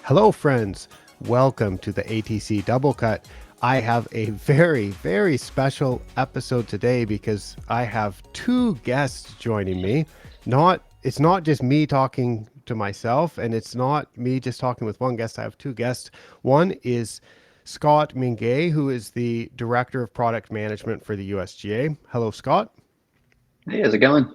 Hello, friends. Welcome to the ATC Double Cut. I have a very, very special episode today because I have two guests joining me. It's not just me talking to myself, and it's not me just talking with one guest. I have two guests. One is Scott Mingay, who is the Director of Product Management for the USGA. Hello, Scott. Hey, how's it going?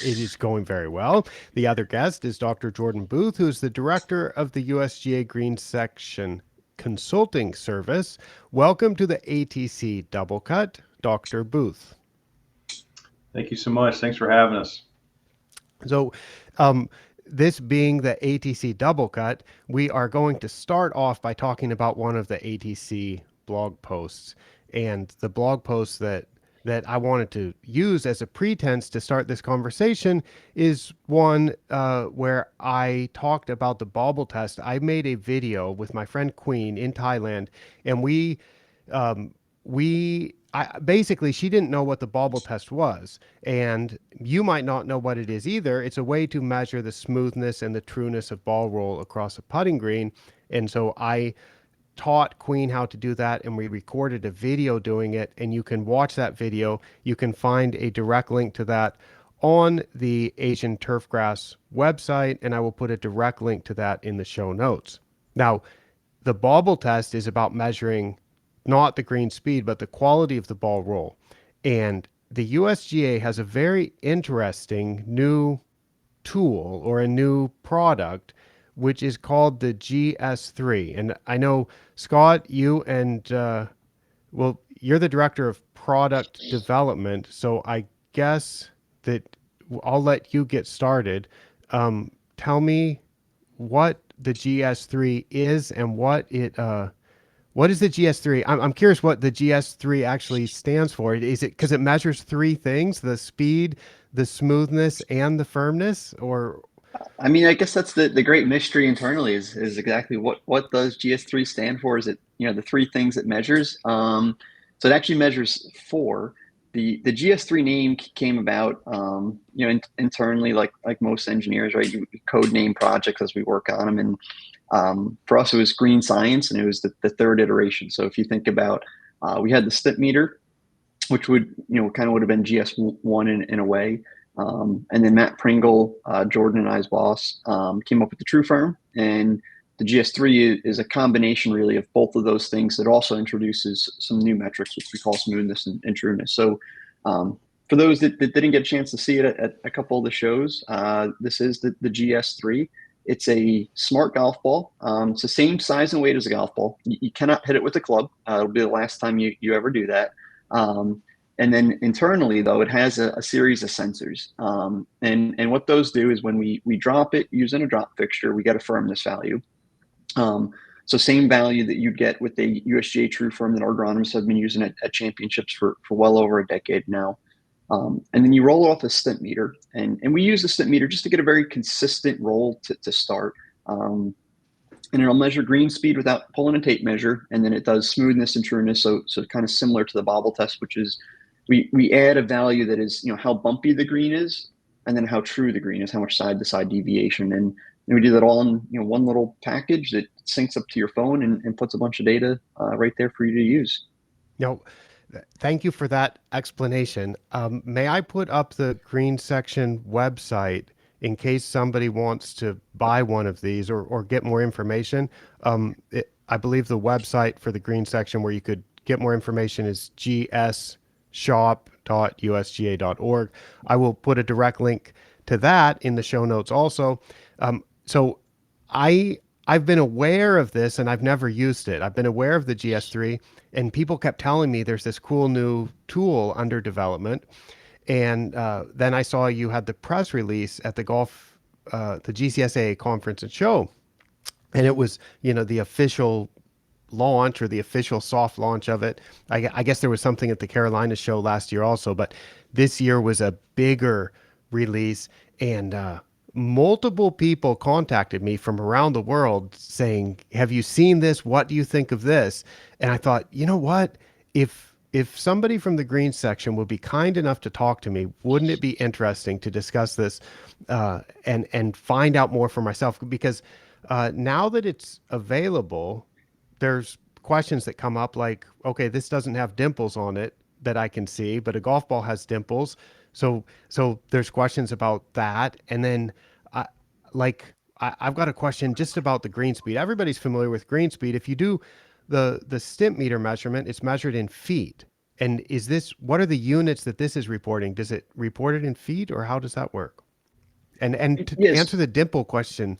It is going very well. The other guest is Dr. Jordan Booth, who is the director of the USGA Green Section Consulting Service. Welcome to the ATC Double Cut, Dr. Booth. Thank you so much. Thanks for having us. So, this being the ATC Double Cut, we are going to start off by talking about one of the ATC blog posts. And the blog post that I wanted to use as a pretense to start this conversation is one where I talked about the bobble test. I made a video with my friend Queen in Thailand, and basically, she didn't know what the bobble test was, and you might not know what it is either. It's a way to measure the smoothness and the trueness of ball roll across a putting green. And so I taught Queen how to do that, and we recorded a video doing it, and you can watch that video. You can find a direct link to that on the Asian Turfgrass website, and I will put a direct link to that in the show notes. Now, the bobble test is about measuring not the green speed, but the quality of the ball roll. And the USGA has a very interesting new tool or a new product, which is called the GS3. And I know, Scott, you and, you're the director of product development. So I guess that I'll let you get started. Tell me what the GS3 is and what is the GS3? I'm curious what the GS3 actually stands for. Is it because it measures three things: the speed, the smoothness, and the firmness? Or I guess that's the great mystery internally is exactly what does GS3 stand for? Is it, the three things it measures? So it actually measures four. The GS3 name came about, internally, like most engineers, right? You code name projects as we work on them, and for us it was green science, and it was the third iteration. So if you think about, we had the stip meter, which kind of would have been GS1 in a way. And then Matt Pringle, Jordan and I's boss, came up with the True Firm, and the GS3 is a combination really of both of those things that also introduces some new metrics, which we call smoothness and trueness. So for those that didn't get a chance to see it at a couple of the shows, this is the GS3. It's a smart golf ball. It's the same size and weight as a golf ball. You cannot hit it with a club. It'll be the last time you ever do that. And then internally, though, it has a series of sensors. And what those do is when we drop it using a drop fixture, we get a firmness value. So same value that you'd get with the USGA True Firm that our agronomists have been using at championships for well over a decade now. And then you roll off a stent meter. And we use the stent meter just to get a very consistent roll to start. And it'll measure green speed without pulling a tape measure. And then it does smoothness and trueness. So kind of similar to the bobble test, which is we add a value that is, how bumpy the green is, and then how true the green is, how much side to side deviation. And we do that all in one little package that syncs up to your phone and puts a bunch of data right there for you to use. no, thank you for that explanation. May I put up the Green Section website in case somebody wants to buy one of these or get more information? I believe the website for the Green Section where you could get more information is gsshop.usga.org. I will put a direct link to that in the show notes also. So I've been aware of this and I've never used it. I've been aware of the GS3, and people kept telling me there's this cool new tool under development. And then I saw you had the press release at the GCSA conference and show, and it was, the official launch or the official soft launch of it. I guess there was something at the Carolina show last year also, but this year was a bigger release, and multiple people contacted me from around the world saying, have you seen this? What do you think of this? And I thought, you know what? If somebody from the green section would be kind enough to talk to me, wouldn't it be interesting to discuss this and find out more for myself? Because Now that it's available, there's questions that come up like, okay, this doesn't have dimples on it that I can see, but a golf ball has dimples. So there's questions about that. And then I I've got a question just about the green speed. Everybody's familiar with green speed. If you do the stimp meter measurement, it's measured in feet. And what are the units that this is reporting? Does it report it in feet, or how does that work? And to answer Yes. the dimple question,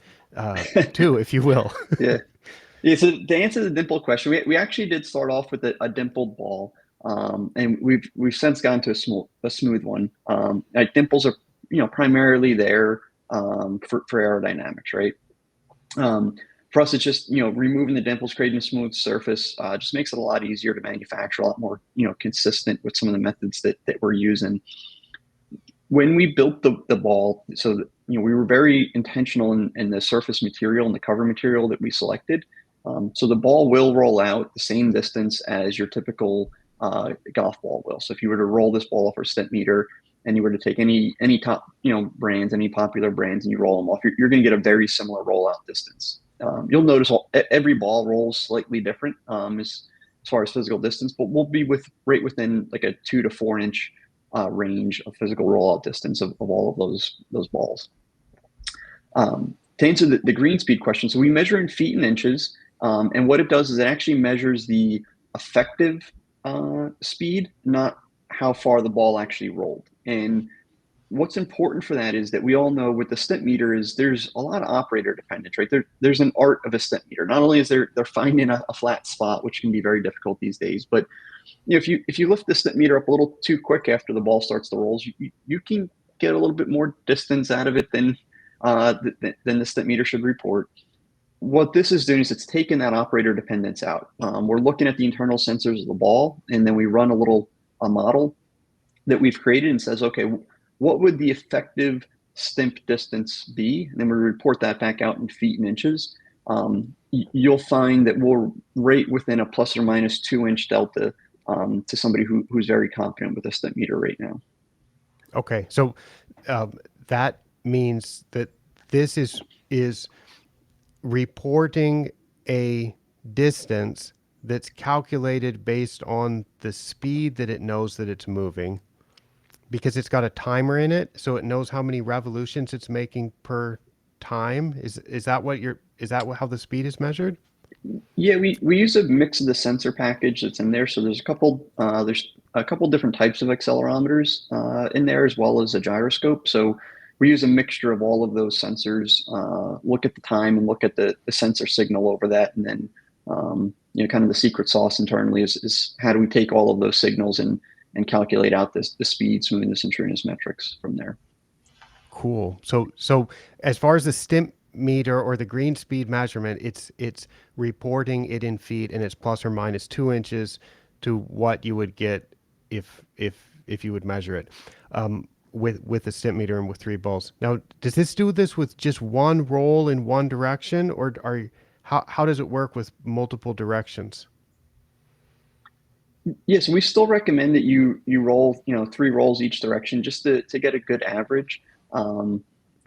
too, if you will. Yeah. Yeah, so to answer the dimple question, we actually did start off with a dimpled ball, and we've since gone to a smooth one. Like dimples are primarily there for aerodynamics, right? Um, for us, it's just removing the dimples, creating a smooth surface, just makes it a lot easier to manufacture, a lot more consistent with some of the methods that we're using. When we built the ball, so that, we were very intentional in the surface material and the cover material that we selected. So the ball will roll out the same distance as your typical golf ball will. So if you were to roll this ball off our stent meter and you were to take any top brands, any popular brands, and you roll them off, you're going to get a very similar rollout distance. You'll notice every ball rolls slightly different as far as physical distance, but we'll be right within like a 2 to 4 inch range of physical rollout distance of all of those balls. To answer the green speed question, so we measure in feet and inches, and what it does is it actually measures the effective speed, not how far the ball actually rolled. And what's important for that is that we all know with the stent meter is there's a lot of operator dependence, right? There's an art of a stent meter. Not only is they're finding a flat spot, which can be very difficult these days, but if you lift the stent meter up a little too quick after the ball starts to roll, you can get a little bit more distance out of it than the stent meter should report. What this is doing is it's taking that operator dependence out. We're looking at the internal sensors of the ball, and then we run a model that we've created and says, okay, what would the effective stimp distance be? And then we report that back out in feet and inches. You'll find that we're right within a plus or minus 2 inch delta to somebody who's very confident with a stent meter right now. Okay, so that means that this is reporting a distance that's calculated based on the speed that it knows that it's moving, because it's got a timer in it, so it knows how many revolutions it's making per time. Is that how the speed is measured? Yeah, we use a mix of the sensor package that's in there. So there's a couple different types of accelerometers in there, as well as a gyroscope. So we use a mixture of all of those sensors, look at the time and look at the sensor signal over that. And then, kind of the secret sauce internally is how do we take all of those signals and calculate out the speed, smoothness, and trueness metrics from there. Cool. So as far as the stimp meter or the green speed measurement, it's reporting it in feet, and it's plus or minus 2 inches to what you would get if you would measure it with the stimp meter and with three balls. Now, does this do this with just one roll in one direction, or how does it work with multiple directions? Yes, we still recommend that you roll, 3 rolls each direction just to get a good average.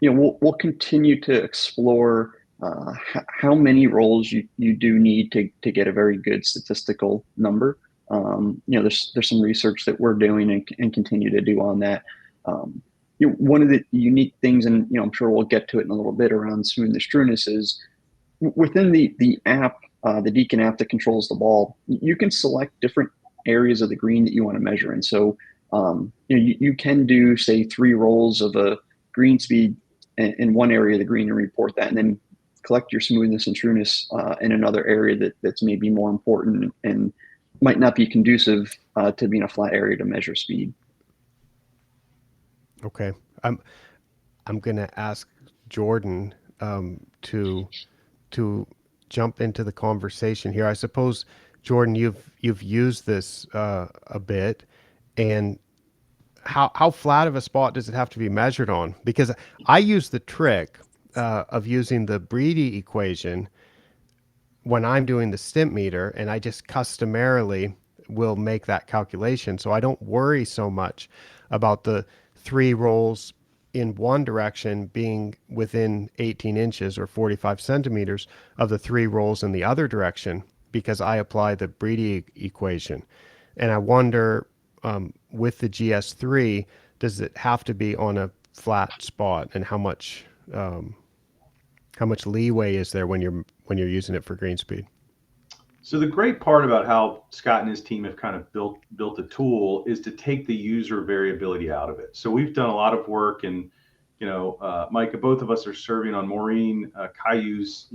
We'll continue to explore how many rolls you do need to get a very good statistical number. There's some research that we're doing and continue to do on that. One of the unique things, and I'm sure we'll get to it in a little bit around smoothness, trueness, is within the app, the Deacon app that controls the ball, you can select different areas of the green that you want to measure in. So you can do, say, 3 rolls of a green speed in one area of the green and report that, and then collect your smoothness and trueness in another area that's maybe more important and might not be conducive to being a flat area to measure speed. Okay, I'm gonna ask Jordan to jump into the conversation here. I suppose, Jordan, you've used this a bit, and how flat of a spot does it have to be measured on? Because I use the trick of using the Breedy equation when I'm doing the stimp meter, and I just customarily will make that calculation, so I don't worry so much about the 3 rolls in one direction being within 18 inches or 45 centimeters of the three rolls in the other direction because I apply the Breedy equation. And I wonder, with the GS3, does it have to be on a flat spot, and how much leeway is there when you're using it for green speed? So the great part about how Scott and his team have kind of built the tool is to take the user variability out of it. So we've done a lot of work, and Micah, both of us are serving on Maureen Caillou's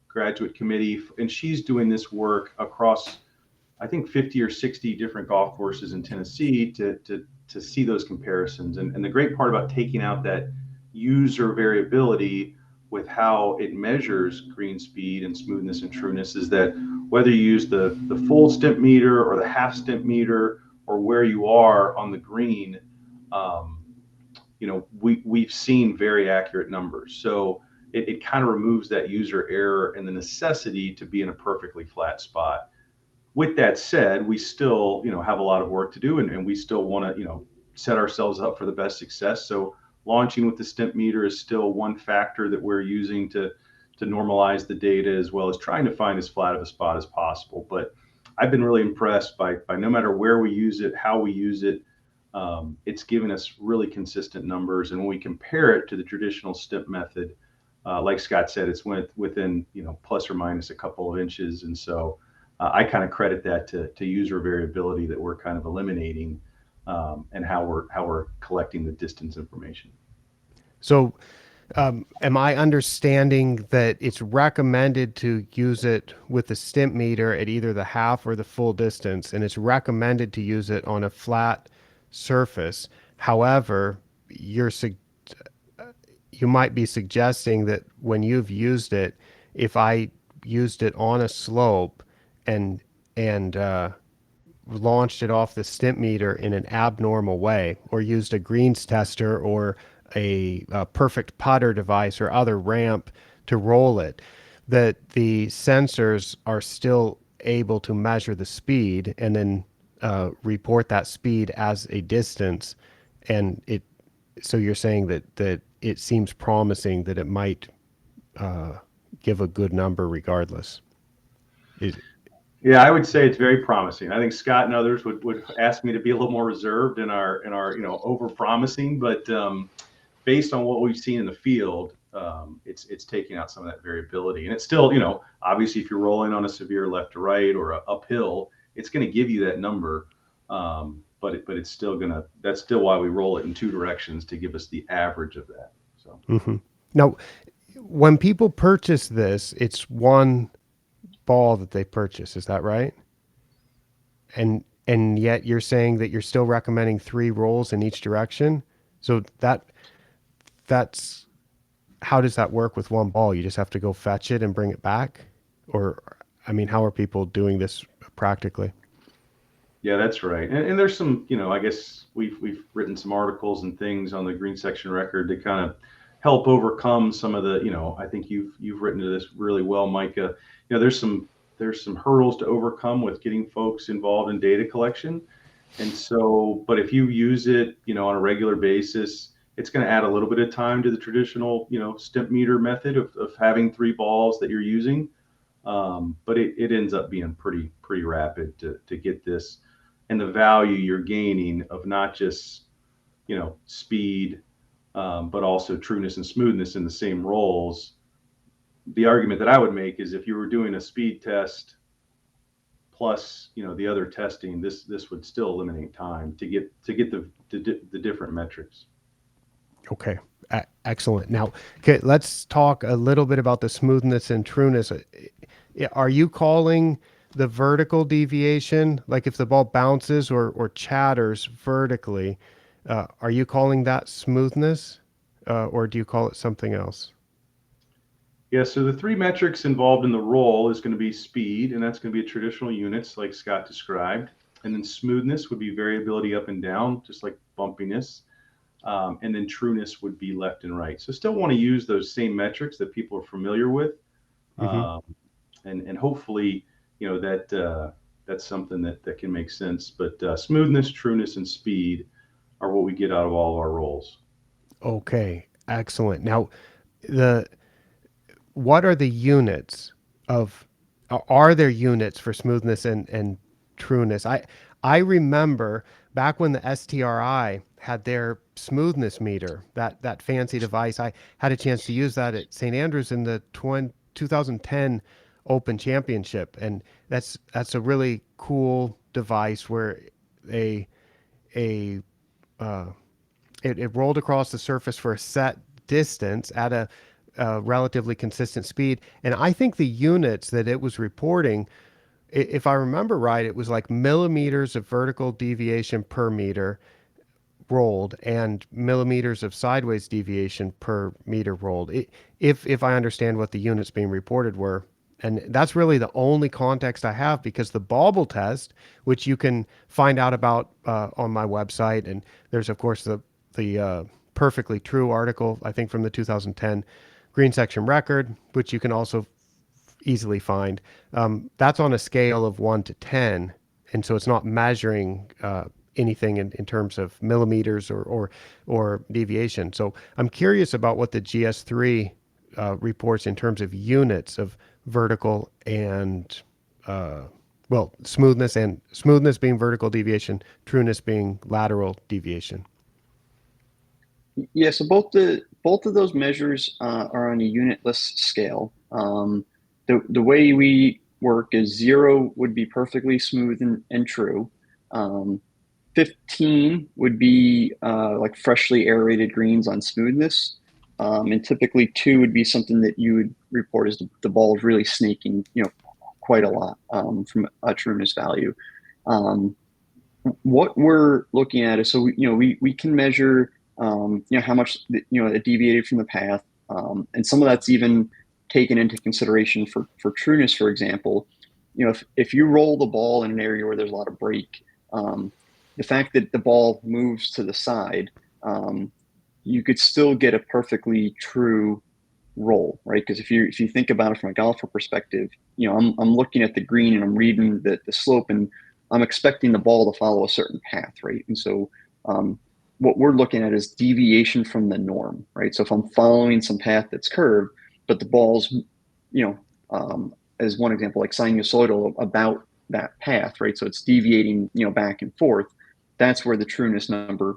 graduate committee, and she's doing this work across, I think, 50 or 60 different golf courses in Tennessee to see those comparisons. And the great part about taking out that user variability with how it measures green speed and smoothness and trueness is that whether you use the full stimp meter or the half stimp meter or where you are on the green, we've seen very accurate numbers. So it kind of removes that user error and the necessity to be in a perfectly flat spot. With that said, we still, have a lot of work to do, and we still want to, set ourselves up for the best success. So launching with the stimp meter is still one factor that we're using to normalize the data, as well as trying to find as flat of a spot as possible. But I've been really impressed by no matter where we use it, how we use it, it's given us really consistent numbers. And when we compare it to the traditional stimp method, like Scott said, it's within, plus or minus a couple of inches. And so I kind of credit that to user variability that we're kind of eliminating, and how we're collecting the distance information. So, am I understanding that it's recommended to use it with the stimp meter at either the half or the full distance, and it's recommended to use it on a flat surface? However, you might be suggesting that when you've used it, if I used it on a slope and launched it off the stimp meter in an abnormal way, or used a greens tester or a perfect putter device or other ramp to roll it, that the sensors are still able to measure the speed and then report that speed as a distance. And so you're saying that it seems promising that it might give a good number regardless. Yeah, I would say it's very promising. I think Scott and others would ask me to be a little more reserved in our over promising, but based on what we've seen in the field, it's taking out some of that variability. And it's still, obviously if you're rolling on a severe left to right or a uphill, it's going to give you that number. But it's still that's still why we roll it in two directions, to give us the average of that. So Now, when people purchase this, it's one ball that they purchase. Is that right? And yet you're saying that you're still recommending 3 rolls in each direction. So that's how does that work with one ball? You just have to go fetch it and bring it back? Or, I mean, how are people doing this practically? yeah, that's right. And there's some, I guess we've written some articles and things on the Green Section Record to kind of help overcome some of the, I think you've written to this really well, Micah. There's some hurdles to overcome with getting folks involved in data collection. And so, but if you use it, on a regular basis, it's going to add a little bit of time to the traditional, stimp meter method of having 3 balls that you're using. But it ends up being pretty rapid to get this, and the value you're gaining of not just, speed, but also trueness and smoothness in the same rolls. The argument that I would make is if you were doing a speed test plus, the other testing, this would still eliminate time to get the different metrics. Okay. Excellent. Now, okay, let's talk a little bit about the smoothness and trueness. Are you calling the vertical deviation, like if the ball bounces or chatters vertically, are you calling that smoothness, or do you call it something else? Yeah, so the 3 metrics involved in the roll is going to be speed, and that's going to be traditional units like Scott described. And then smoothness would be variability up and down, just like bumpiness. And then trueness would be left and right. So still want to use those same metrics that people are familiar with. And hopefully, that's something that can make sense. But smoothness, trueness, and speed are what we get out of all of our rolls. Okay, excellent. Now, the what are the units of are there units for smoothness and trueness? I remember back when the STRI had their smoothness meter, that fancy device. I had a chance to use that at St. Andrews in the 2010 Open Championship, and that's a really cool device where a a it rolled across the surface for a set distance at a relatively consistent speed. And I think the units that it was reporting, if I remember right, it was like millimeters of vertical deviation per meter rolled and millimeters of sideways deviation per meter rolled. If I understand what the units being reported were. And that's really the only context I have, because the bauble test, which you can find out about on my website, and there's of course the perfectly true article, I think from the 2010 green section record, which you can also easily find. That's on a scale of 1 to 10. And so it's not measuring anything in terms of millimeters or deviation. So I'm curious about what the GS3 reports in terms of units of vertical and, well, smoothness being vertical deviation, trueness being lateral deviation. Yeah, so both of those measures are on a unitless scale. The way we work is 0 would be perfectly smooth and true. 15 would be like freshly aerated greens on smoothness. And typically 2 would be something that you would report as the ball is really snaking, quite a lot from a trueness value. Um, what we're looking at is, so we can measure how much it deviated from the path, and some of that's even taken into consideration for trueness. For example, if you roll the ball in an area where there's a lot of break, the fact that the ball moves to the side, you could still get a perfectly true roll, right? Because if you think about it from a golfer perspective, I'm looking at the green and I'm reading the slope, and I'm expecting the ball to follow a certain path, right? And so what we're looking at is deviation from the norm, right? So if I'm following some path that's curved, but the ball's, as one example, like sinusoidal about that path, right? So it's deviating, back and forth. That's where the trueness number,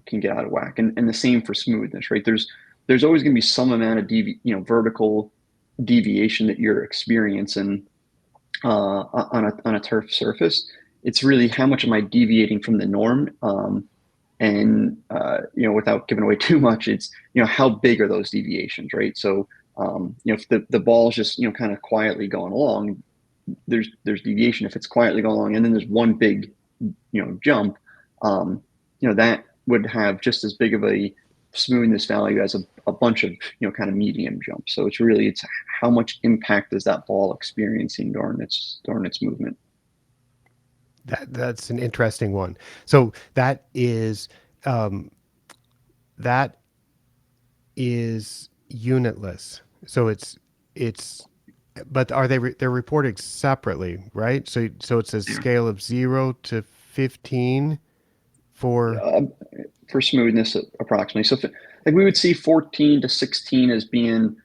can get out of whack. And the same for smoothness, right? There's always going to be some amount of vertical deviation that you're experiencing on a turf surface. It's really how much am I deviating from the norm, and without giving away too much, it's how big are those deviations, right? So if the ball is just kind of quietly going along, there's deviation. If it's quietly going along and then there's one big jump, that would have just as big of a smoothness value as a bunch of kind of medium jumps. So it's how much impact is that ball experiencing during its movement. That's an interesting one. So um, that is unitless. So it's but are they're reported separately, right? So it's a scale of 0 to 15 for uh, for smoothness approximately. So like we would see 14 to 16 as being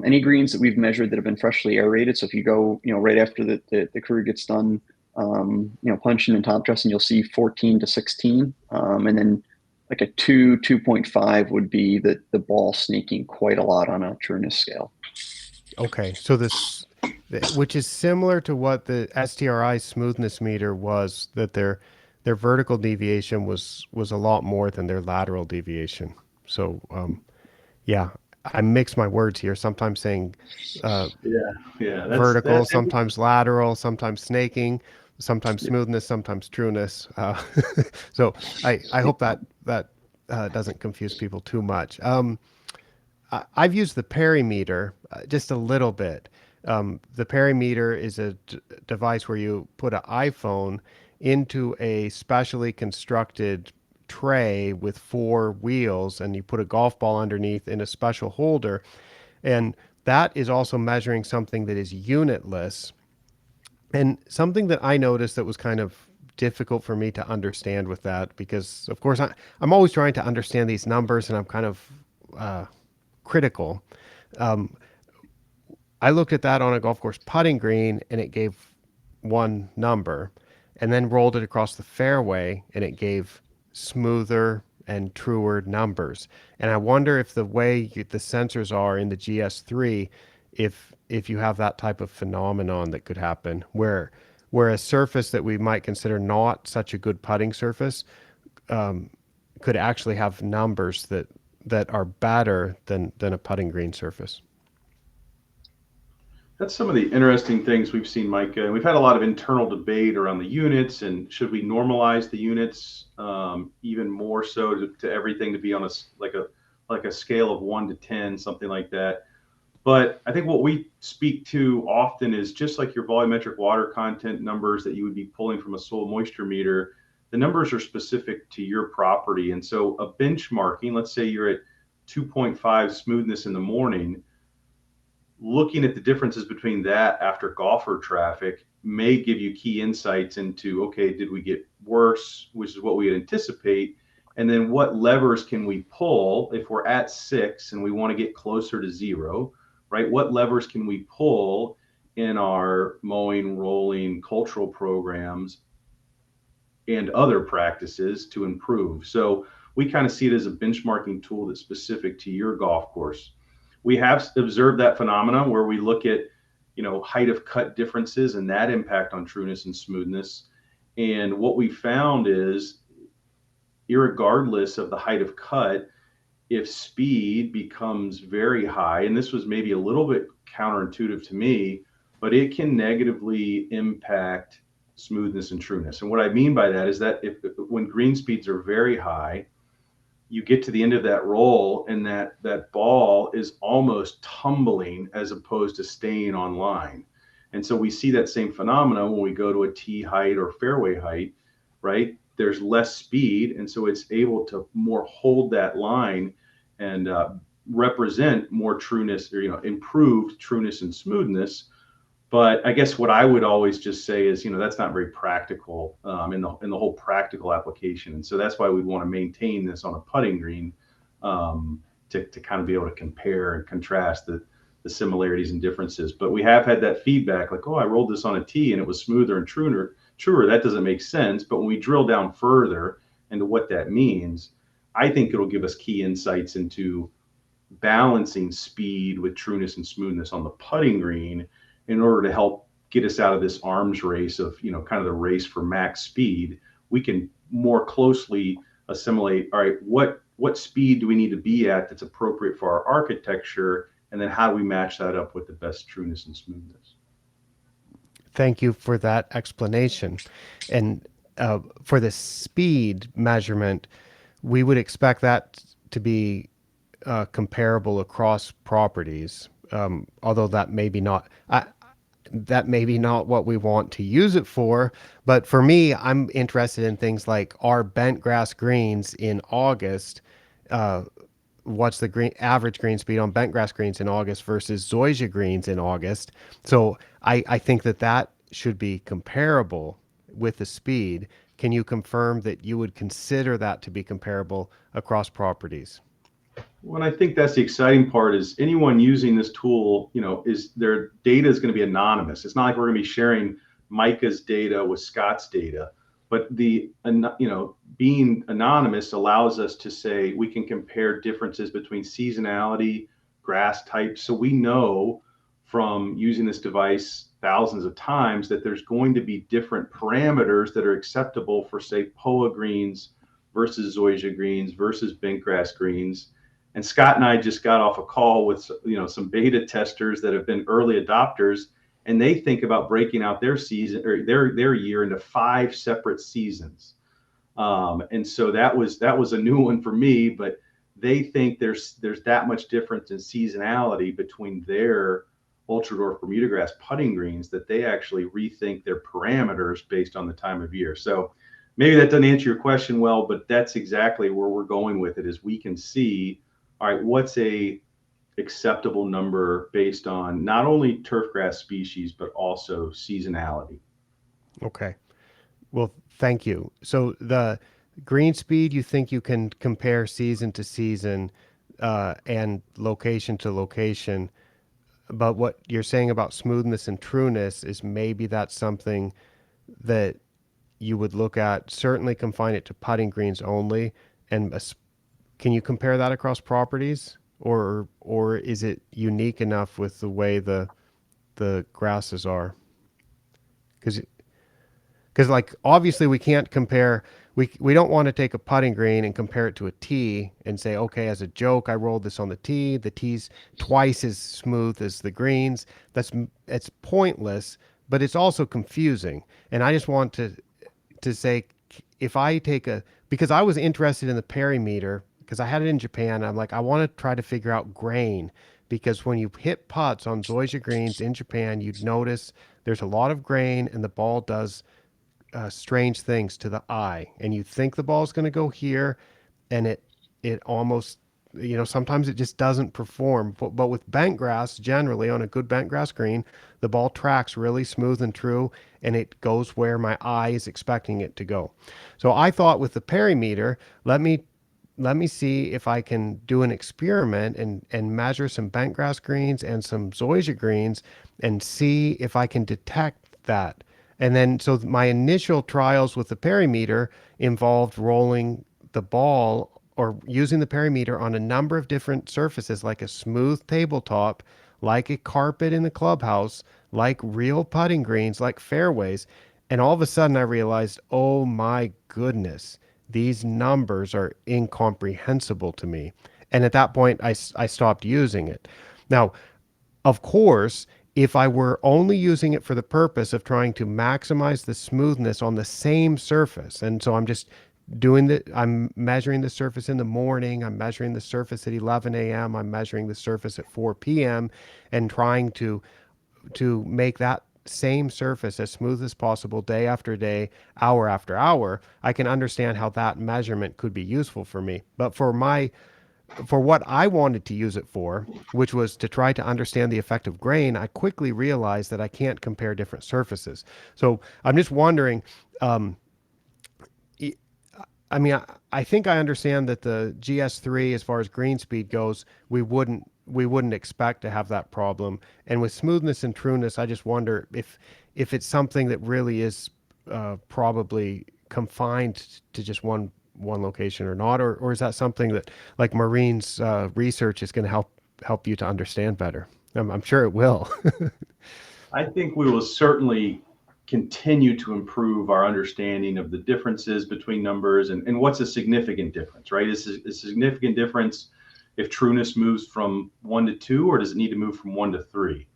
any greens that we've measured that have been freshly aerated. So if you go, right after the crew gets done, punching and top dressing, you'll see 14 to 16. And then like a 2.5 would be the ball snaking quite a lot on a trueness scale. Okay. So which is similar to what the STRI smoothness meter was, that their vertical deviation was a lot more than their lateral deviation. So yeah, I mix my words here. Sometimes saying Yeah, vertical, sometimes lateral, sometimes snaking, sometimes smoothness, sometimes trueness. So I hope that doesn't confuse people too much. I've used the perimeter just a little bit. The perimeter is a device where you put an iPhone into a specially constructed tray with 4 wheels, and you put a golf ball underneath in a special holder. And that is also measuring something that is unitless. And something that I noticed that was kind of difficult for me to understand with that because, of course, I'm always trying to understand these numbers and I'm kind of critical. Um, I looked at that on a golf course putting green and it gave one number, and then rolled it across the fairway and it gave smoother and truer numbers. And I wonder if the way the sensors are in the GS3, if you have that type of phenomenon that could happen where a surface that we might consider not such a good putting surface could actually have numbers that are better than a putting green surface. That's some of the interesting things we've seen, Micah. And we've had a lot of internal debate around the units and should we normalize the units even more so to everything to be on a scale of 1 to 10, something like that. But I think what we speak to often is just like your volumetric water content numbers that you would be pulling from a soil moisture meter, the numbers are specific to your property. And so a benchmarking, let's say you're at 2.5 smoothness in the morning, looking at the differences between that after golfer traffic may give you key insights into, okay, did we get worse, which is what we anticipate, and then what levers can we pull if we're at 6 and we want to get closer to 0, right? What levers can we pull in our mowing, rolling, cultural programs and other practices to improve? So we kind of see it as a benchmarking tool that's specific to your golf course. We have observed that phenomenon where we look at, height of cut differences and that impact on trueness and smoothness. And what we found is, irregardless of the height of cut, if speed becomes very high, and this was maybe a little bit counterintuitive to me, but it can negatively impact smoothness and trueness. And what I mean by that is that when green speeds are very high, you get to the end of that roll and that ball is almost tumbling as opposed to staying on line. And so we see that same phenomenon when we go to a tee height or fairway height, right? There's less speed, and so it's able to more hold that line and represent more trueness, or improved trueness and smoothness. But I guess what I would always just say is, that's not very practical in the whole practical application. And so that's why we'd want to maintain this on a putting green to kind of be able to compare and contrast the similarities and differences. But we have had that feedback like, oh, I rolled this on a tee and it was smoother and truer. That doesn't make sense. But when we drill down further into what that means, I think it'll give us key insights into balancing speed with trueness and smoothness on the putting green in order to help get us out of this arms race of, kind of the race for max speed. We can more closely assimilate, all right, what speed do we need to be at that's appropriate for our architecture? And then how do we match that up with the best trueness and smoothness? Thank you for that explanation. And for the speed measurement, we would expect that to be comparable across properties, although that may be not. That may be not what we want to use it for, but for me, I'm interested in things like our bent grass greens in August. What's the average green speed on bent grass greens in August versus zoysia greens in August? So I think that should be comparable with the speed. Can you confirm that you would consider that to be comparable across properties? Well, I think that's the exciting part is anyone using this tool, is their data is going to be anonymous. It's not like we're going to be sharing Micah's data with Scott's data, but being anonymous allows us to say we can compare differences between seasonality, grass types. So we know from using this device thousands of times that there's going to be different parameters that are acceptable for, say, POA greens versus zoysia greens versus bent grass greens. And Scott and I just got off a call with some beta testers that have been early adopters, and they think about breaking out their season or their year into 5 separate seasons. And so that was a new one for me, but they think there's that much difference in seasonality between their ultra dwarf Bermuda grass putting greens that they actually rethink their parameters based on the time of year. So maybe that doesn't answer your question well, but that's exactly where we're going with it. Is we can see, all right, what's a acceptable number based on not only turf grass species, but also seasonality. Okay. Well, thank you. So the green speed, you think you can compare season to season and location to location. But what you're saying about smoothness and trueness is maybe that's something that you would look at, certainly confine it to putting greens only. And can you compare that across properties? Or is it unique enough with the way the grasses are? Because like obviously we can't compare, we don't want to take a putting green and compare it to a tee and say, okay, as a joke I rolled this on the tee's twice as smooth as the greens. It's pointless, but it's also confusing. And I just want to say, if I take a, because I was interested in the perimeter because I had it in Japan. I'm like, I want to try to figure out grain, because when you hit putts on zoysia greens in Japan, you'd notice there's a lot of grain and the ball does strange things to the eye, and you think the ball's going to go here, and it almost, sometimes it just doesn't perform. But with bent grass, generally on a good bent grass green, the ball tracks really smooth and true, and it goes where my eye is expecting it to go. So I thought with the perimeter, let me see if I can do an experiment and measure some bent grass greens and some zoysia greens and see if I can detect that. And then, so my initial trials with the perimeter involved rolling the ball or using the perimeter on a number of different surfaces, like a smooth tabletop, like a carpet in the clubhouse, like real putting greens, like fairways. And all of a sudden I realized, oh my goodness, these numbers are incomprehensible to me. And at that point, I stopped using it. Now, of course, if I were only using it for the purpose of trying to maximize the smoothness on the same surface, and so I'm just I'm measuring the surface in the morning, I'm measuring the surface at 11 a.m., I'm measuring the surface at 4 p.m., and trying to make that same surface as smooth as possible day after day, hour after hour, I can understand how that measurement could be useful for me. But for what I wanted to use it for, which was to try to understand the effect of grain, I quickly realized that I can't compare different surfaces. So I'm just wondering, um, I mean, I think I understand that the GS3, as far as green speed goes, we wouldn't expect to have that problem. And with smoothness and trueness, I just wonder if it's something that really is probably confined to just one location or not, or is that something that, like Maureen's research, is going to help you to understand better? I'm sure it will. I think we will certainly continue to improve our understanding of the differences between numbers and what's a significant difference, right? Is a significant difference if trueness moves from 1 to 2, or does it need to move from 1 to 3?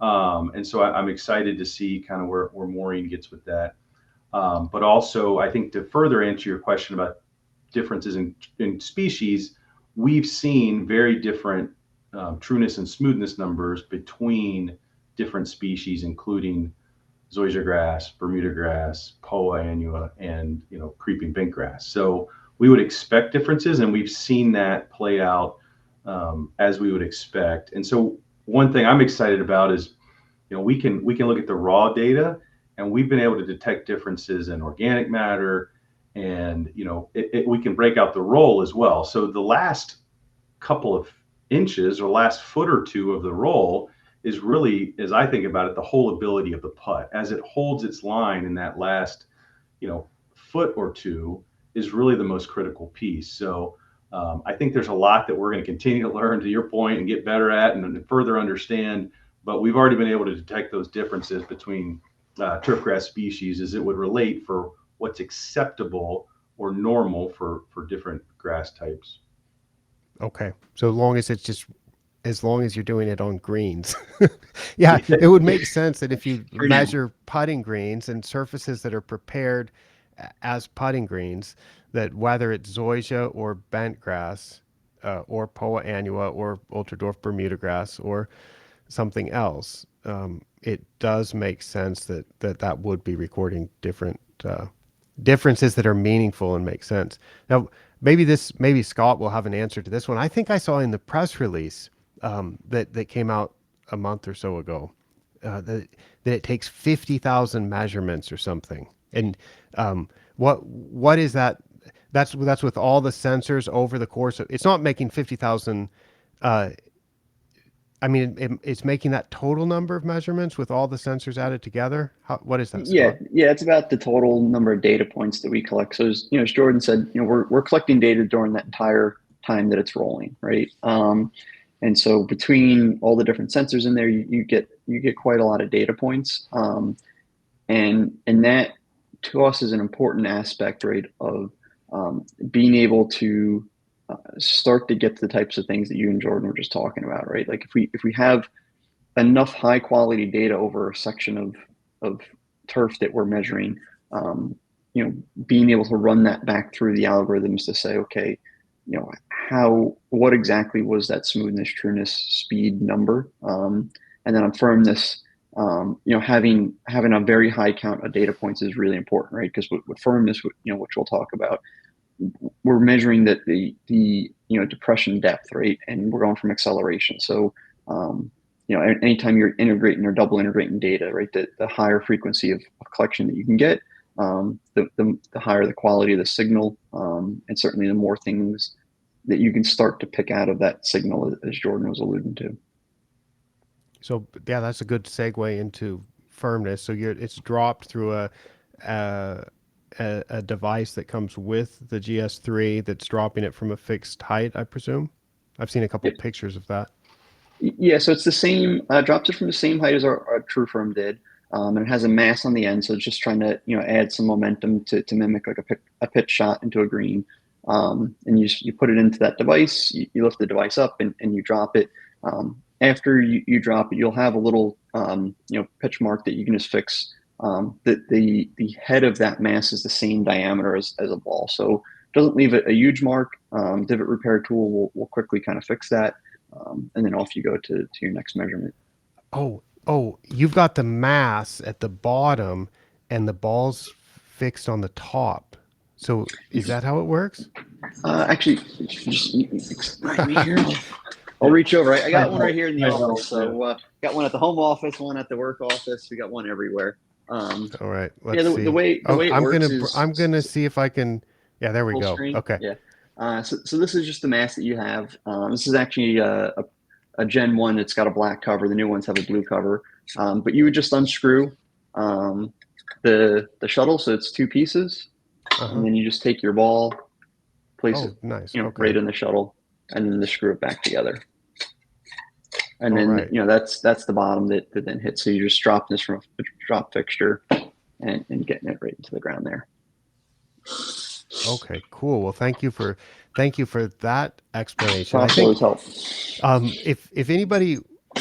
And so I'm excited to see kind of where Maureen gets with that. But also, I think to further answer your question about differences in species, we've seen very different trueness and smoothness numbers between different species, including zoysia grass, Bermuda grass, Poa annua, and creeping bent grass. So we would expect differences, and we've seen that play out as we would expect. And so one thing I'm excited about is, we can look at the raw data, and we've been able to detect differences in organic matter, and we can break out the roll as well. So the last couple of inches or last foot or two of the roll is really, as I think about it, the whole ability of the putt. As it holds its line in that last, foot or two is really the most critical piece. So I think there's a lot that we're going to continue to learn, to your point, and get better at and further understand. But we've already been able to detect those differences between turfgrass species as it would relate for what's acceptable or normal for different grass types. Okay. So as long as you're doing it on greens. Yeah, it would make sense that if you For now. measure putting greens and surfaces that are prepared as putting greens, that whether it's zoysia or bent grass, or Poa annua or Ultradorf Bermuda grass or something else, it does make sense that would be recording different differences that are meaningful and make sense. Now, maybe Scott will have an answer to this one. I think I saw in the press release that came out a month or so ago that it takes 50,000 measurements or something. And what is that? That's with all the sensors over the course of. It's not making 50,000. I mean, it's making that total number of measurements with all the sensors added together. What is that, Yeah, Scott? yeah, it's about the total number of data points that we collect. So as Jordan said, we're collecting data during that entire time that it's rolling, right? And so between all the different sensors in there, you get quite a lot of data points. And that to us is an important aspect, right, of being able to start to get to the types of things that you and Jordan were just talking about, right? Like if we have enough high quality data over a section of turf that we're measuring, being able to run that back through the algorithms to say, okay, what exactly was that smoothness, trueness, speed number, and then on firmness, having a very high count of data points is really important, right? Because with firmness, which we'll talk about, we're measuring that the depression depth, right, and we're going from acceleration. So anytime you're integrating or double integrating data, right, the higher frequency of collection that you can get, the higher the quality of the signal, and certainly the more things that you can start to pick out of that signal, as Jordan was alluding to. So yeah, that's a good segue into firmness. So it's dropped through a a device that comes with the GS3 that's dropping it from a fixed height, I presume. I've seen a couple Yep. pictures of that. Yeah, so it's the same, drops it from the same height as our True Firm did. And it has a mass on the end, so it's just trying to add some momentum to mimic like a pitch shot into a green. And you put it into that device, you lift the device up and you drop it. After you drop it, you'll have a little pitch mark that you can just fix. The head of that mass is the same diameter as a ball, so it doesn't leave a huge mark. Divot repair tool will quickly kind of fix that. And then off you go to your next measurement. Oh, you've got the mass at the bottom and the ball's fixed on the top. So is that how it works? Actually, just right here. I'll reach over. I got one right here in the office. So got one at the home office, one at the work office. We got one everywhere. All right, Yeah, let's see. the way it works is I'm gonna see if I can. Yeah, there we full go. screen. Okay. Yeah. So this is just the mass that you have. This is actually a Gen 1 that's got a black cover. The new ones have a blue cover. But you would just unscrew the shuttle, so it's two pieces, and then you just take your ball, place it, nice. right in the shuttle, and then just screw it back together. And All then right. that's the bottom that then hits. So you just drop this from a drop fixture and getting it right into the ground there. Okay, cool. Well, thank you for that explanation. I Props think always help. if anybody,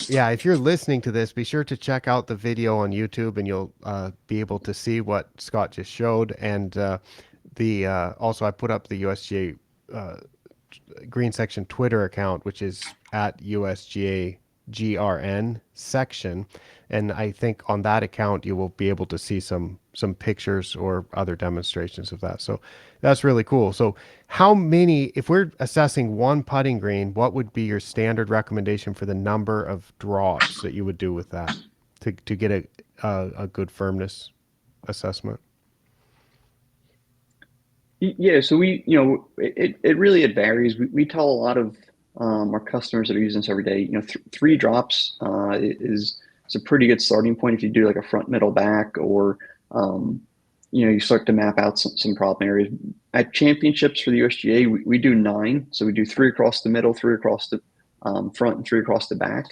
yeah, if you're listening to this, be sure to check out the video on YouTube, and you'll be able to see what Scott just showed. And also I put up the USGA Green Section Twitter account, which is at USGA GRN section, and I think on that account you will be able to see some pictures or other demonstrations of that. So that's really cool. So how many, if we're assessing one putting green, what would be your standard recommendation for the number of drops that you would do with that to get a good firmness assessment? Yeah, so it really varies. We tell a lot of our customers that are using this every day, 3 drops is a pretty good starting point if you do like a front, middle, back, or you start to map out some problem areas. At championships for the USGA, we do 9, so we do 3 across the middle, 3 across the front, and 3 across the back.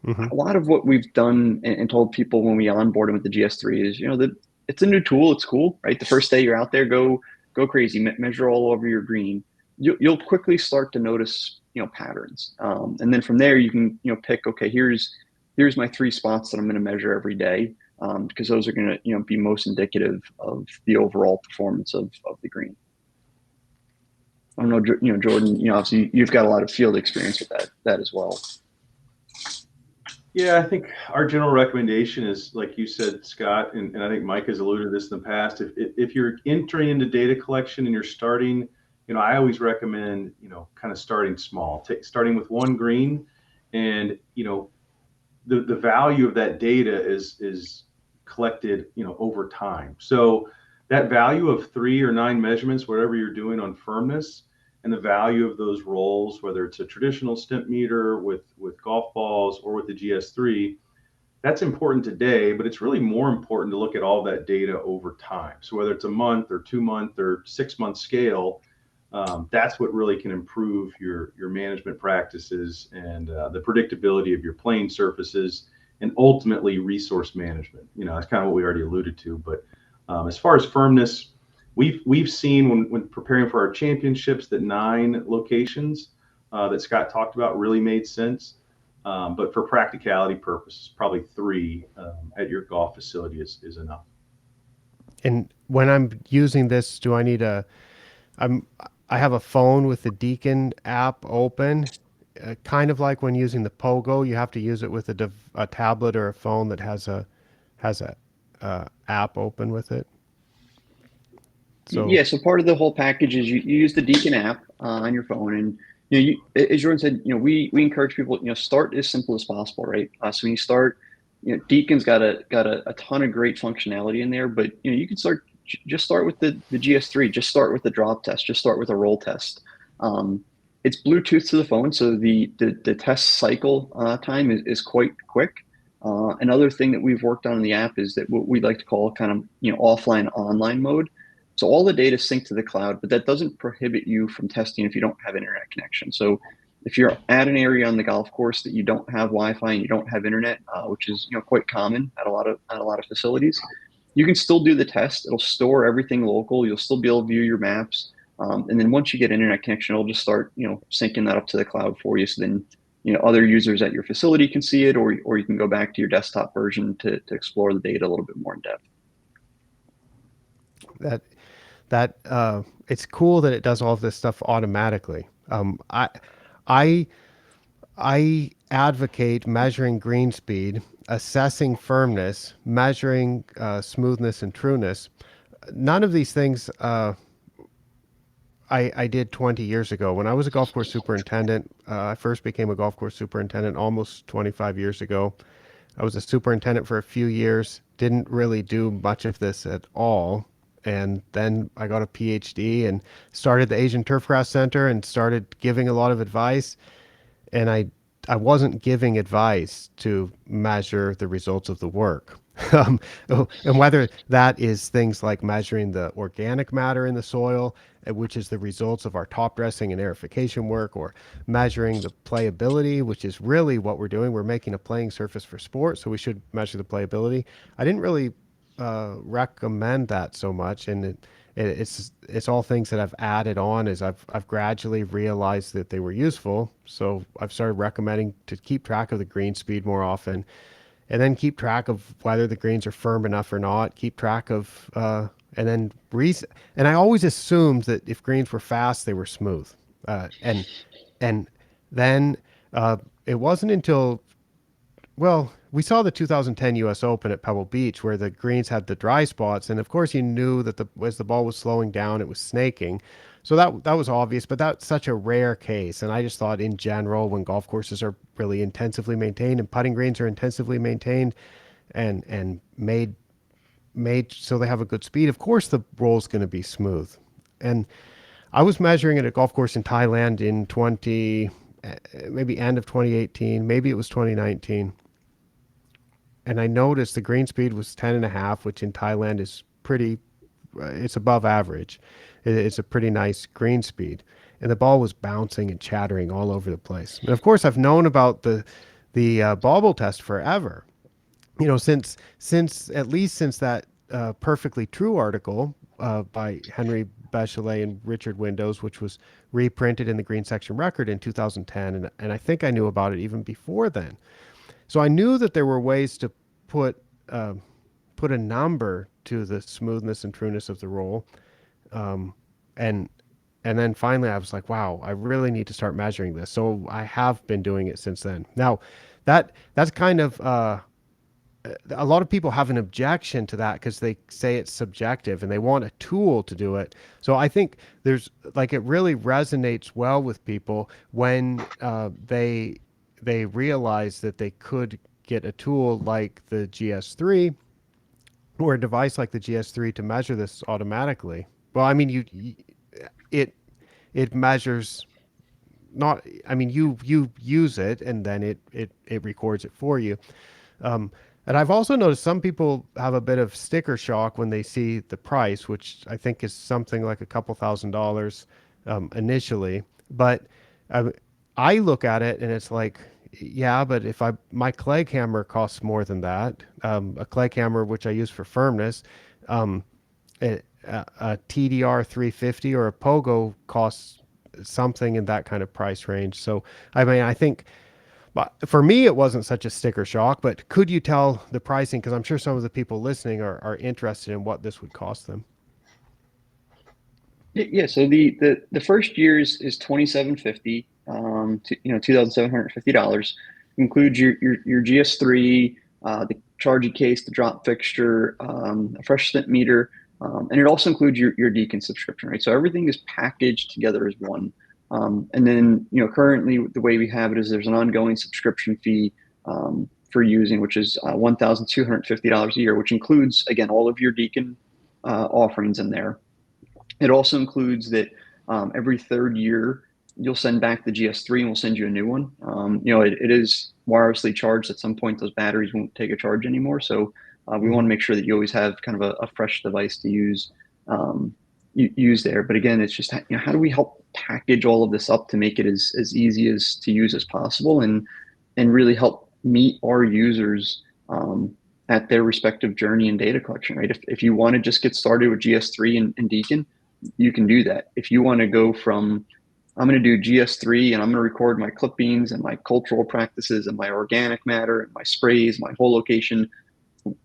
Mm-hmm. A lot of what we've done and told people when we onboard them with the GS3 is, that it's a new tool. It's cool, right? The first day you're out there, go crazy, measure all over your green. You'll quickly start to notice, patterns. And then from there you can, pick, okay, here's my 3 spots that I'm going to measure every day. Because those are going to, be most indicative of the overall performance of the green. I don't know, Jordan, obviously you've got a lot of field experience with that as well. Yeah, I think our general recommendation is, like you said, Scott, and I think Mike has alluded to this in the past. If you're entering into data collection and you're starting, I always recommend, kind of starting small, starting with 1 green, and the value of that data is collected, over time. So that value of 3 or 9 measurements, whatever you're doing on firmness, and the value of those rolls, whether it's a traditional stimp meter with golf balls or with the GS3, that's important today, but it's really more important to look at all that data over time. So whether it's a month or 2 month or 6 month scale, that's what really can improve your management practices and the predictability of your playing surfaces and ultimately resource management. That's kind of what we already alluded to. But as far as firmness, we've seen when preparing for our championships that 9 locations that Scott talked about really made sense. But for practicality purposes, probably 3 at your golf facility is enough. And when I'm using this, do I need I have a phone with the Deacon app open, kind of like when using the Pogo, you have to use it with a tablet or a phone that has a app open with it. Yeah, so part of the whole package is you use the Deacon app on your phone, and as Jordan said, we encourage people, start as simple as possible, right? So when you start, Deacon's got a ton of great functionality in there, but you can just start with the GS3, just start with the drop test, just start with a roll test. It's Bluetooth to the phone, so the test cycle time is quite quick. Another thing that we've worked on in the app is that what we like to call kind of offline online mode. So all the data sync to the cloud, but that doesn't prohibit you from testing if you don't have internet connection. So if you're at an area on the golf course that you don't have Wi-Fi and you don't have internet, which is quite common at a lot of facilities, you can still do the test. It'll store everything local. You'll still be able to view your maps, and then once you get internet connection, it'll just start syncing that up to the cloud for you. So then other users at your facility can see it, or you can go back to your desktop version to explore the data a little bit more in depth. That it's cool that it does all of this stuff automatically. I advocate measuring green speed, assessing firmness, measuring smoothness and trueness. None of these things I did 20 years ago. When I was a golf course superintendent, I first became a golf course superintendent almost 25 years ago. I was a superintendent for a few years, didn't really do much of this at all. And then I got a PhD and started the Asian Turfgrass Center and started giving a lot of advice. And I wasn't giving advice to measure the results of the work. And whether that is things like measuring the organic matter in the soil, which is the results of our top dressing and aerification work, or measuring the playability, which is really what we're doing. We're making a playing surface for sport, so we should measure the playability. I didn't really recommend that so much, and it's all things that I've added on as I've gradually realized that they were useful. So I've started recommending to keep track of the green speed more often, and then keep track of whether the greens are firm enough or not. Keep track of and then and I always assumed that if greens were fast, they were smooth, and then it wasn't until we saw the 2010 U.S. Open at Pebble Beach where the greens had the dry spots, and of course you knew that as the ball was slowing down, it was snaking. So that was obvious, but that's such a rare case. And I just thought in general, when golf courses are really intensively maintained and putting greens are intensively maintained and made so they have a good speed, of course the roll's going to be smooth. And I was measuring it at a golf course in Thailand in maybe end of 2018, maybe it was 2019. And I noticed the green speed was 10.5, which in Thailand is it's above average. It's a pretty nice green speed. And the ball was bouncing and chattering all over the place. And of course, I've known about the bobble test forever. Since that Perfectly True article by Henry Bachelet and Richard Windows, which was reprinted in the Green Section Record in 2010. And I think I knew about it even before then. So I knew that there were ways to put a number to the smoothness and trueness of the roll. And then finally I was like, wow, I really need to start measuring this. So I have been doing it since then. Now that's kind of, a lot of people have an objection to that because they say it's subjective and they want a tool to do it. So I think it really resonates well with people when they realize that they could get a tool like the GS3 or a device like the GS3 to measure this automatically. Well, I mean, it it measures not. I mean, you use it and then it records it for you. Um, and I've also noticed some people have a bit of sticker shock when they see the price, which I think is something like a couple $1,000s initially. But um, I look at it and it's like, yeah, but if my Clegg hammer costs more than that, a Clegg hammer which I use for firmness, um, a TDR 350 or a Pogo costs something in that kind of price range. So I mean, I think but for me, it wasn't such a sticker shock, but could you tell the pricing? Because I'm sure some of the people listening are interested in what this would cost them. Yeah, so the first year is 2750, $2,750. Includes your GS3, the charging case, the drop fixture, a fresh stent meter, and it also includes your Deacon subscription, right? So everything is packaged together as one. And then currently the way we have it is there's an ongoing subscription fee for using, which is $1,250 a year, which includes again all of your Deacon offerings in there. It also includes that every third year you'll send back the GS3 and we'll send you a new one. It is wirelessly charged. At some point, those batteries won't take a charge anymore. So we want to make sure that you always have kind of a fresh device to use there. But again, it's just how do we help package all of this up to make it as easy as to use as possible and really help meet our users at their respective journey and data collection, right? If you want to just get started with GS3 and Deacon, you can do that. If you want to go from, I'm going to do GS3 and I'm going to record my clippings and my cultural practices and my organic matter and my sprays, my whole location,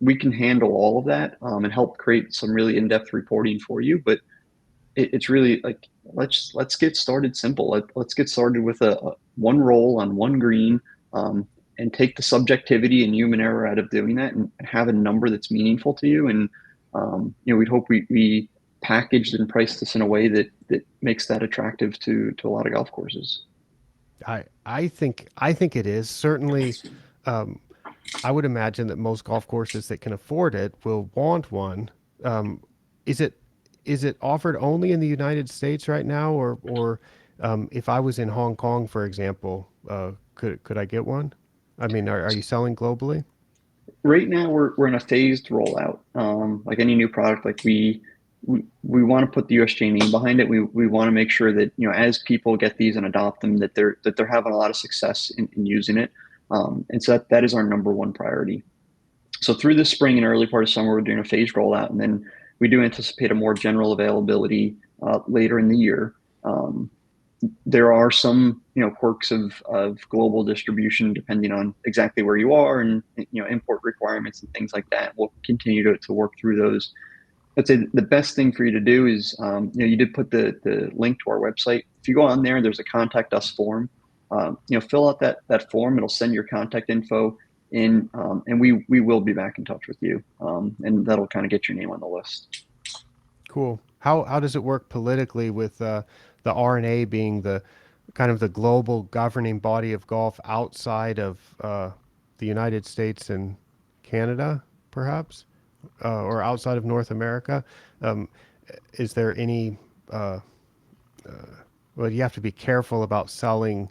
we can handle all of that and help create some really in-depth reporting for you. But it's really like, let's get started simple. Let's get started with a one roll on one green and take the subjectivity and human error out of doing that and have a number that's meaningful to you. And, we'd hope we packaged and priced this in a way that makes that attractive to a lot of golf courses. I think it is certainly. Um, I would imagine that most golf courses that can afford it will want one. Is it offered only in the United States right now, or if I was in Hong Kong, for example, could I get one? I mean, are you selling globally? Right now we're in a phased rollout. Like any new product, like we want to put the USGA name behind it. We want to make sure that as people get these and adopt them, that they're having a lot of success in using it. And so that is our number one priority. So through the spring and early part of summer, we're doing a phased rollout, and then we do anticipate a more general availability later in the year. There are some quirks of global distribution depending on exactly where you are and import requirements and things like that. We'll continue to work through those. I'd say the best thing for you to do is you did put the link to our website. If you go on there, there's a contact us form. Fill out that form. It'll send your contact info in, and we will be back in touch with you, and that'll kind of get your name on the list. Cool. How does it work politically with the RNA being the kind of the global governing body of golf outside of the United States and Canada, perhaps, or outside of North America? Um, is there any? Well, you have to be careful about selling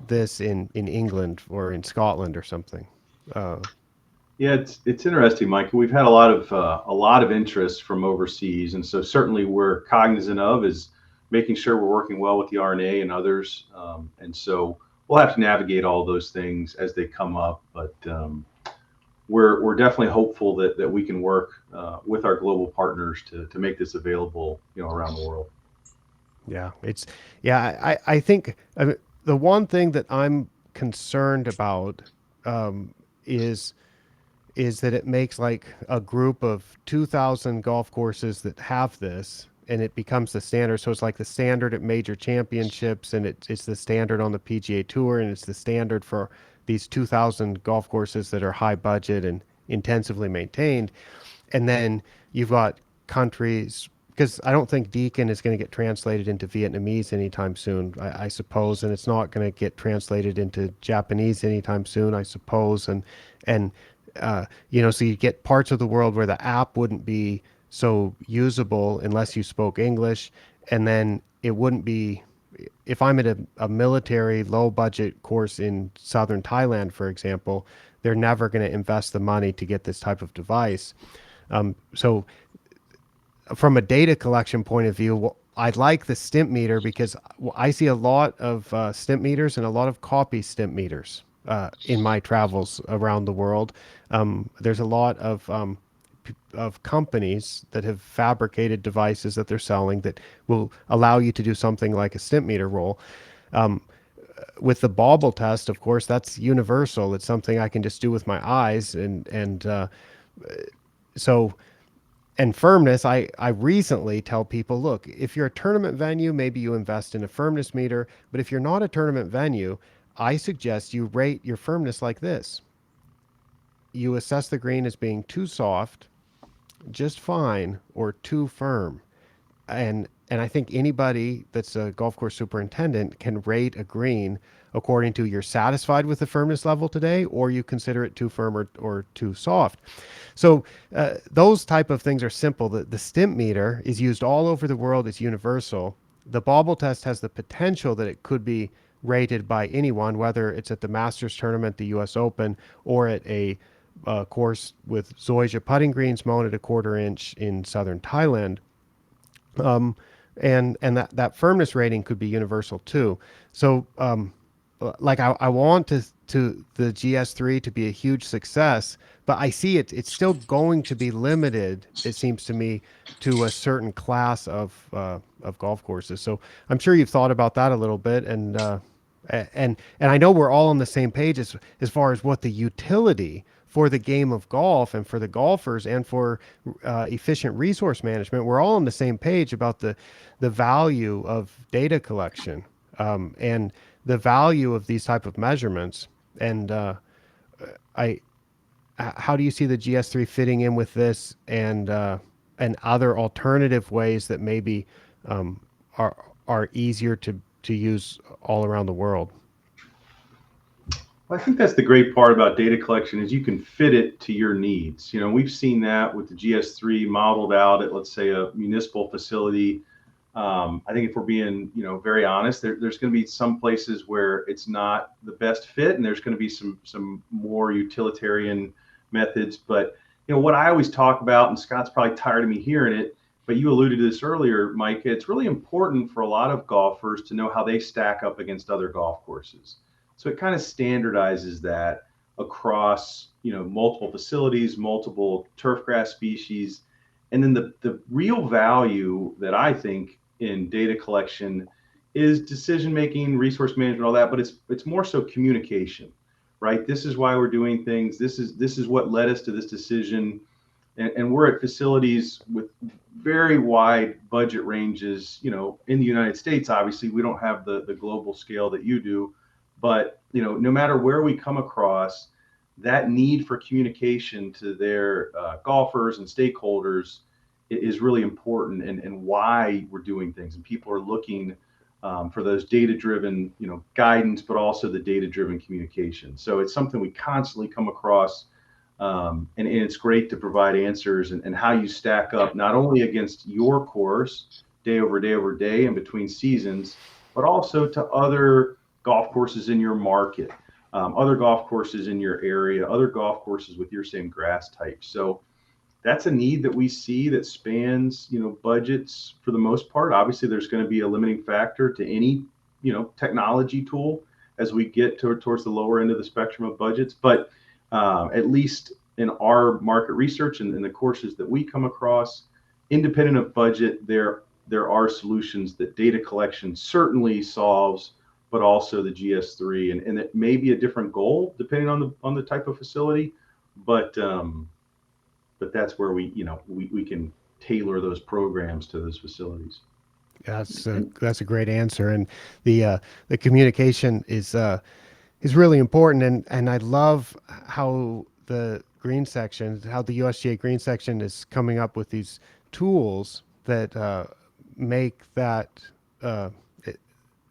this in England or in Scotland or something. Uh, Yeah, it's interesting, Mike. We've had a lot of interest from overseas, and so certainly we're cognizant of is making sure we're working well with the RNA and others, and so we'll have to navigate all those things as they come up. But we're definitely hopeful that we can work with our global partners to make this available, around the world. Yeah, I think the one thing that I'm concerned about um, is that it makes like a group of 2,000 golf courses that have this, and it becomes the standard. So it's like the standard at major championships, and it's the standard on the PGA Tour, and it's the standard for these 2,000 golf courses that are high budget and intensively maintained. And then you've got countries, because I don't think Deacon is going to get translated into Vietnamese anytime soon, I suppose, and it's not going to get translated into Japanese anytime soon, I suppose, and So you get parts of the world where the app wouldn't be so usable unless you spoke English, and then it wouldn't be. If I'm at a military low budget course in southern Thailand, for example, they're never going to invest the money to get this type of device. So from a data collection point of view, I like the stimp meter because I see a lot of stimp meters and a lot of copy stimp meters in my travels around the world. There's a lot of companies that have fabricated devices that they're selling that will allow you to do something like a stimp meter roll. With the bauble test, of course, that's universal. It's something I can just do with my eyes, and so and firmness, I recently tell people, look, if you're a tournament venue, maybe you invest in a firmness meter. But if you're not a tournament venue, I suggest you rate your firmness like this. You assess the green as being too soft, just fine, or too firm. And I think anybody that's a golf course superintendent can rate a green according to you're satisfied with the firmness level today, or you consider it too firm or too soft. So those type of things are simple. The stimp meter is used all over the world. It's universal. The bauble test has the potential that it could be rated by anyone, whether it's at the Masters tournament, the U.S. Open, or at a course with Zoysia putting greens mounted a 1/4 inch in southern Thailand. And that firmness rating could be universal too. So like I want to the GS3 to be a huge success, but I see it's still going to be limited, it seems to me, to a certain class of golf courses. So I'm sure you've thought about that a little bit, and I know we're all on the same page as far as what the utility for the game of golf and for the golfers and for efficient resource management. We're all on the same page about the value of data collection, and the value of these type of measurements. And I, how do you see the GS3 fitting in with this and other alternative ways that maybe are easier to use all around the world? Well, I think that's the great part about data collection is you can fit it to your needs. We've seen that with the GS3 modeled out at, let's say, a municipal facility. I think if we're being, very honest, there's going to be some places where it's not the best fit, and there's going to be some more utilitarian methods. But what I always talk about, and Scott's probably tired of me hearing it, but you alluded to this earlier, Mike. It's really important for a lot of golfers to know how they stack up against other golf courses. So it kind of standardizes that across, multiple facilities, multiple turf grass species. And then the real value that I think in data collection is decision making, resource management, all that, but it's more so communication, right? This is why we're doing things. This is what led us to this decision. And we're at facilities with very wide budget ranges. In the United States, obviously, we don't have the global scale that you do. But no matter where we come across, that need for communication to their golfers and stakeholders is really important, and why we're doing things. And people are looking for those data-driven, guidance, but also the data-driven communication. So it's something we constantly come across, and it's great to provide answers and how you stack up not only against your course day over day over day and between seasons, but also to other golf courses in your market, other golf courses in your area, other golf courses with your same grass type. So that's a need that we see that spans, budgets for the most part. Obviously, there's going to be a limiting factor to any, technology tool as we get towards the lower end of the spectrum of budgets. But at least in our market research and in the courses that we come across, independent of budget, there are solutions that data collection certainly solves, but also the GS3, and it may be a different goal depending on the type of facility, but that's where we can tailor those programs to those facilities. That's a great answer, and the communication is really important, and I love how the green section, how the USGA green section is coming up with these tools that make that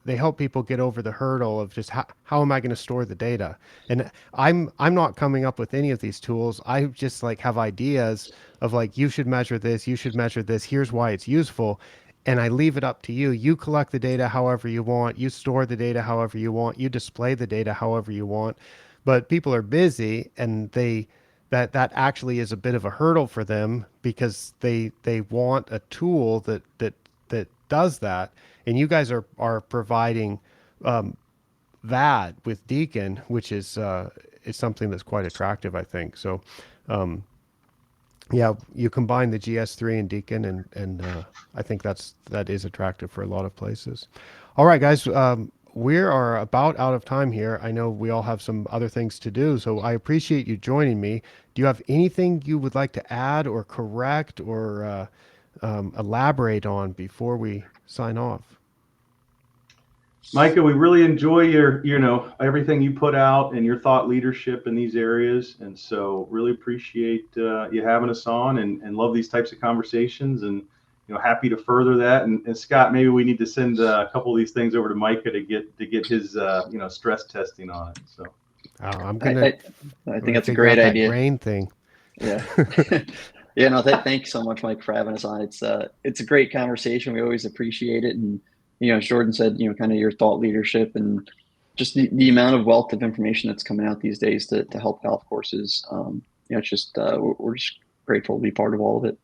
they help people get over the hurdle of just how am I going to store the data? And I'm not coming up with any of these tools. I just like have ideas of like, you should measure this, you should measure this, here's why it's useful. And I leave it up to you. You collect the data however you want, you store the data however you want, you display the data however you want. But people are busy, and that actually is a bit of a hurdle for them, because they want a tool that does that. And you guys are providing that with Deacon, which is something that's quite attractive, I think. So um, yeah, you combine the GS3 and Deacon, and I think that is attractive for a lot of places. All right, guys, we are about out of time here. I know we all have some other things to do, so I appreciate you joining me. Do you have anything you would like to add or correct or elaborate on before we sign off? Micah, we really enjoy your, everything you put out and your thought leadership in these areas. And so really appreciate you having us on, and love these types of conversations, and, happy to further that. And Scott, maybe we need to send a couple of these things over to Micah to get his, stress testing on it. So I'm I, gonna. I, I think that's a figure out great that idea. grain thing. Yeah. Yeah, no, thanks so much, Mike, for having us on. It's a great conversation. We always appreciate it. And, as Jordan said, kind of your thought leadership, and just the amount of wealth of information that's coming out these days to help golf courses. It's just, we're just grateful to be part of all of it.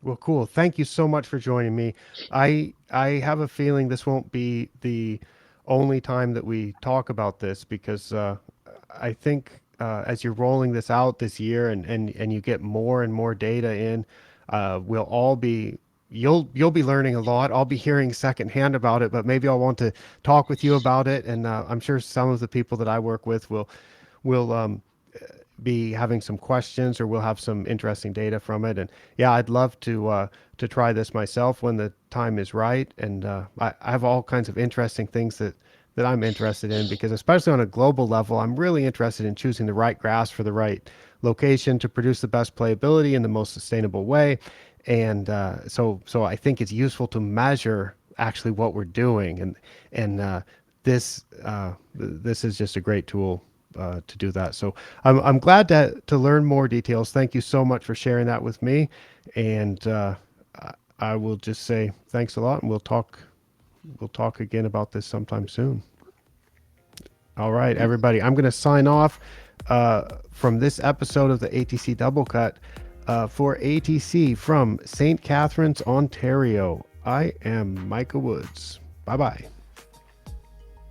Well, cool. Thank you so much for joining me. I have a feeling this won't be the only time that we talk about this, because I think as you're rolling this out this year, and you get more and more data in, we'll all be you'll be learning a lot. I'll be hearing secondhand about it, but maybe I'll want to talk with you about it, and I'm sure some of the people that I work with will be having some questions, or we'll have some interesting data from it. And yeah, I'd love to try this myself when the time is right. And I have all kinds of interesting things that I'm interested in, because especially on a global level, I'm really interested in choosing the right grass for the right location to produce the best playability in the most sustainable way. And so I think it's useful to measure actually what we're doing, and this is just a great tool to do that. So I'm glad to learn more details. Thank you so much for sharing that with me. And I will just say thanks a lot, and we'll talk again about this sometime soon. All right, everybody, I'm going to sign off from this episode of the ATC Double Cut. For ATC from St. Catharines, Ontario, I am Micah Woods. Bye-bye.